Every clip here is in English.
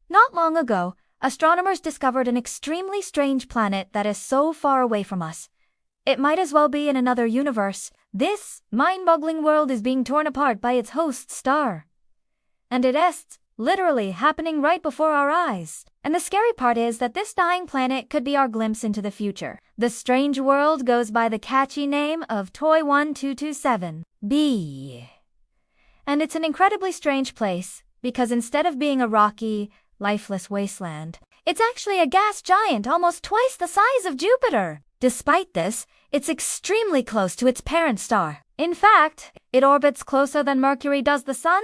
Not long ago, astronomers discovered an extremely strange planet that is so far away from us. It might as well be in another universe. This mind-boggling world is being torn apart by its host star. And it is literally happening right before our eyes. And the scary part is that this dying planet could be our glimpse into the future. The strange world goes by the catchy name of Toy 1227b. And it's an incredibly strange place, because instead of being a rocky, lifeless wasteland, it's actually a gas giant almost twice the size of Jupiter. Despite this, it's extremely close to its parent star. In fact, it orbits closer than Mercury does the Sun.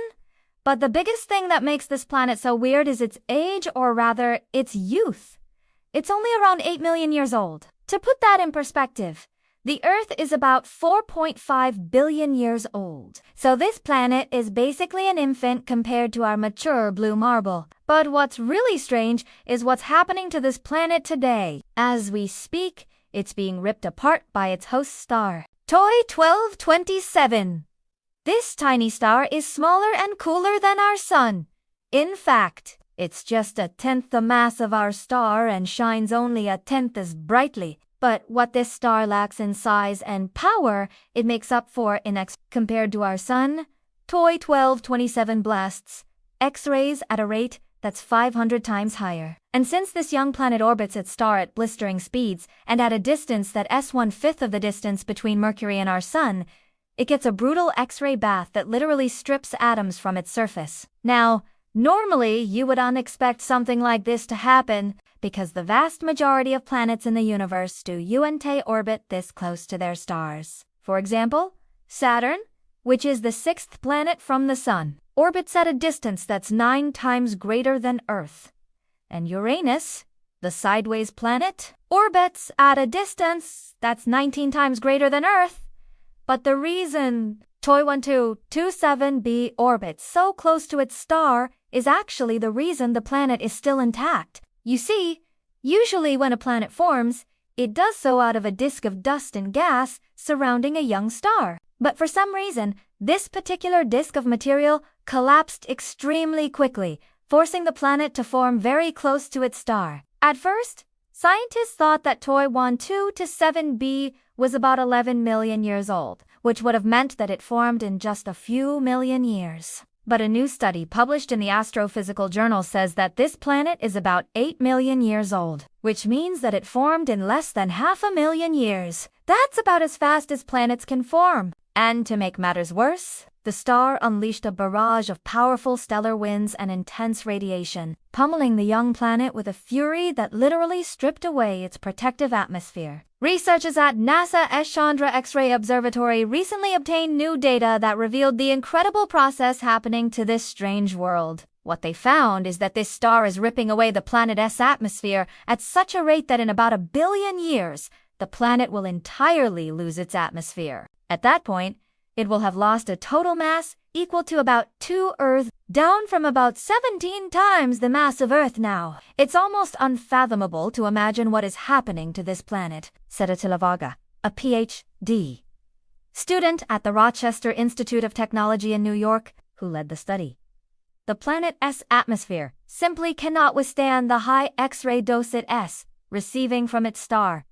But the biggest thing that makes this planet so weird is its age, or rather, its youth. It's only around 8 million years old. To put that in perspective, the Earth is about 4.5 billion years old. So this planet is basically an infant compared to our mature blue marble. But what's really strange is what's happening to this planet today. As we speak, it's being ripped apart by its host star, Toy 1227. This tiny star is smaller and cooler than our Sun. In fact, it's just a tenth the mass of our star and shines only a tenth as brightly. But what this star lacks in size and power, it makes up for in compared to our Sun. Toy 1227 blasts X-rays at a rate that's 500 times higher. And since this young planet orbits its star at blistering speeds and at a distance that is 1/5 of the distance between Mercury and our Sun, it gets a brutal X-ray bath that literally strips atoms from its surface. Now, normally you would expect something like this to happen because the vast majority of planets in the universe don't orbit this close to their stars. For example, Saturn, which is the 6th planet from the Sun, orbits at a distance that's 9 times greater than Earth. And Uranus, the sideways planet, orbits at a distance that's 19 times greater than Earth. But the reason Toy 1227b orbits so close to its star is actually the reason the planet is still intact. You see, usually when a planet forms, it does so out of a disk of dust and gas surrounding a young star. But for some reason, this particular disk of material collapsed extremely quickly, forcing the planet to form very close to its star. At first, scientists thought that Toy 1227b was about 11 million years old, which would have meant that it formed in just a few million years. But a new study published in the Astrophysical Journal says that this planet is about 8 million years old, which means that it formed in less than 500,000 years. That's about as fast as planets can form. And to make matters worse, the star unleashed a barrage of powerful stellar winds and intense radiation, pummeling the young planet with a fury that literally stripped away its protective atmosphere. Researchers at NASA's Chandra X-ray Observatory recently obtained new data that revealed the incredible process happening to this strange world. What they found is that this star is ripping away the planet's atmosphere at such a rate that in about 1 billion years, the planet will entirely lose its atmosphere. At that point, it will have lost a total mass equal to about 2 Earths, down from about 17 times the mass of Earth now. It's almost unfathomable to imagine what is happening to this planet, said Atilavagga, a Ph.D. student at the Rochester Institute of Technology in New York, who led the study. The planet's atmosphere simply cannot withstand the high X-ray dose it is receiving from its star.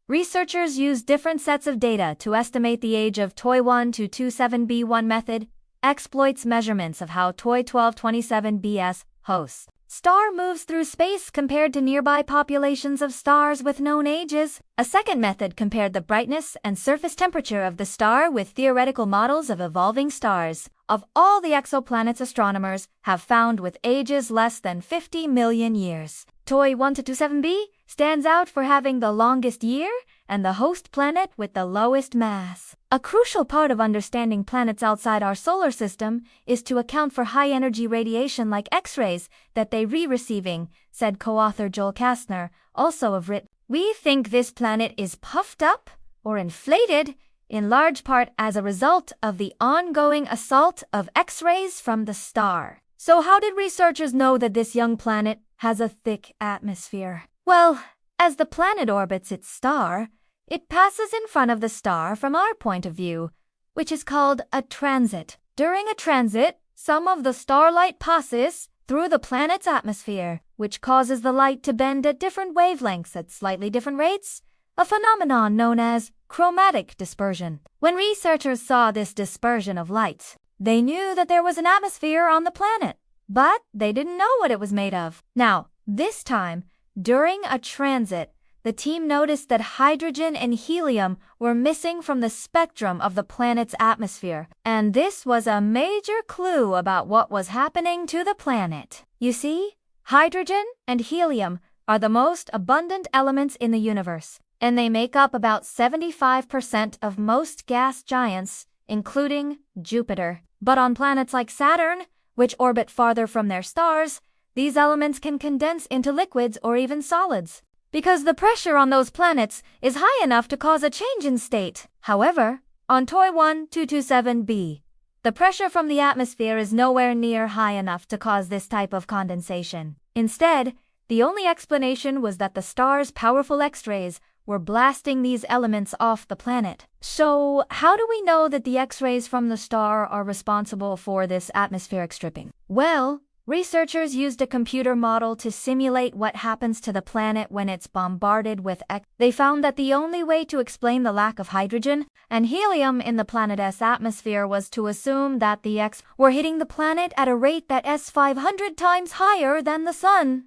Researchers used different sets of data to estimate the age of Toy 1227b. One method exploits measurements of how Toy 1227b's host star moves through space compared to nearby populations of stars with known ages. A second method compared the brightness and surface temperature of the star with theoretical models of evolving stars of all the exoplanets astronomers have found with ages less than 50 million years. Toy 1227b stands out for having the longest year and the host planet with the lowest mass. A crucial part of understanding planets outside our solar system is to account for high-energy radiation like X-rays that they receiving, said co-author Joel Kastner, also of RIT. We think this planet is puffed up or inflated in large part as a result of the ongoing assault of X-rays from the star. So how did researchers know that this young planet has a thick atmosphere? Well, as the planet orbits its star, it passes in front of the star from our point of view, which is called a transit. During a transit, some of the starlight passes through the planet's atmosphere, which causes the light to bend at different wavelengths at slightly different rates, a phenomenon known as chromatic dispersion. When researchers saw this dispersion of light, they knew that there was an atmosphere on the planet, but they didn't know what it was made of. Now, this time, during a transit, the team noticed that hydrogen and helium were missing from the spectrum of the planet's atmosphere, and this was a major clue about what was happening to the planet. You see, hydrogen and helium are the most abundant elements in the universe, and they make up about 75% of most gas giants, including Jupiter. But on planets like Saturn, which orbit farther from their stars, these elements can condense into liquids or even solids, because the pressure on those planets is high enough to cause a change in state. However, on TOI 1227b, the pressure from the atmosphere is nowhere near high enough to cause this type of condensation. Instead, the only explanation was that the star's powerful X-rays were blasting these elements off the planet. So, how do we know that the X-rays from the star are responsible for this atmospheric stripping? Well, researchers used a computer model to simulate what happens to the planet when it's bombarded with X. They found that the only way to explain the lack of hydrogen and helium in the planet's atmosphere was to assume that the X were hitting the planet at a rate that is 500 times higher than the Sun.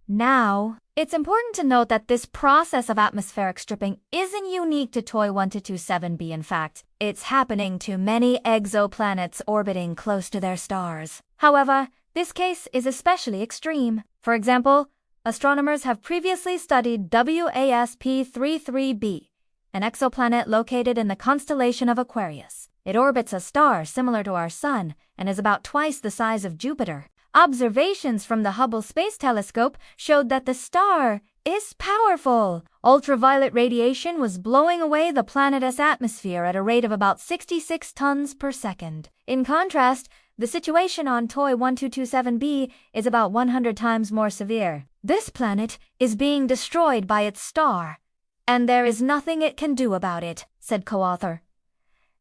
Now, it's important to note that this process of atmospheric stripping isn't unique to TOI 1227b. In fact, it's happening to many exoplanets orbiting close to their stars. However, this case is especially extreme. For example, astronomers have previously studied WASP-33b, an exoplanet located in the constellation of Aquarius. It orbits a star similar to our Sun and is about twice the size of Jupiter. Observations from the Hubble Space Telescope showed that the star is powerful. Ultraviolet radiation was blowing away the planet's atmosphere at a rate of about 66 tons per second. In contrast, the situation on TOI 1227b is about 100 times more severe. This planet is being destroyed by its star, and there is nothing it can do about it, said co-author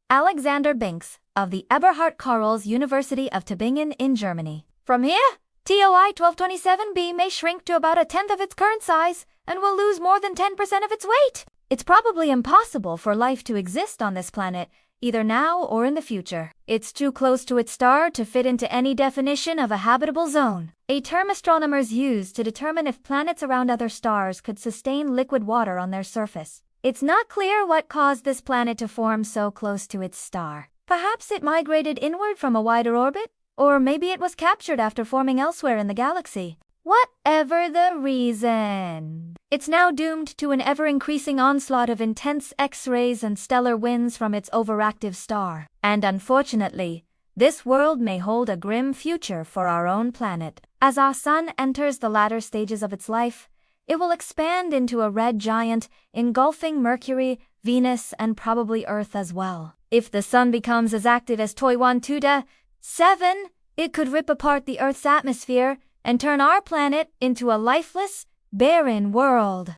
Alexander Binks of the Eberhard Karls University of Tübingen in Germany. From here, TOI 1227b may shrink to about a tenth of its current size and will lose more than 10% of its weight. It's probably impossible for life to exist on this planet, either now or in the future. It's too close to its star to fit into any definition of a habitable zone, a term astronomers use to determine if planets around other stars could sustain liquid water on their surface. It's not clear what caused this planet to form so close to its star. Perhaps it migrated inward from a wider orbit? Or maybe it was captured after forming elsewhere in the galaxy. Whatever the reason, it's now doomed to an ever-increasing onslaught of intense X-rays and stellar winds from its overactive star. And unfortunately, this world may hold a grim future for our own planet. As our Sun enters the latter stages of its life, it will expand into a red giant, engulfing Mercury, Venus, and probably Earth as well. If the Sun becomes as active as TOI 1227b, it could rip apart the Earth's atmosphere and turn our planet into a lifeless, barren world.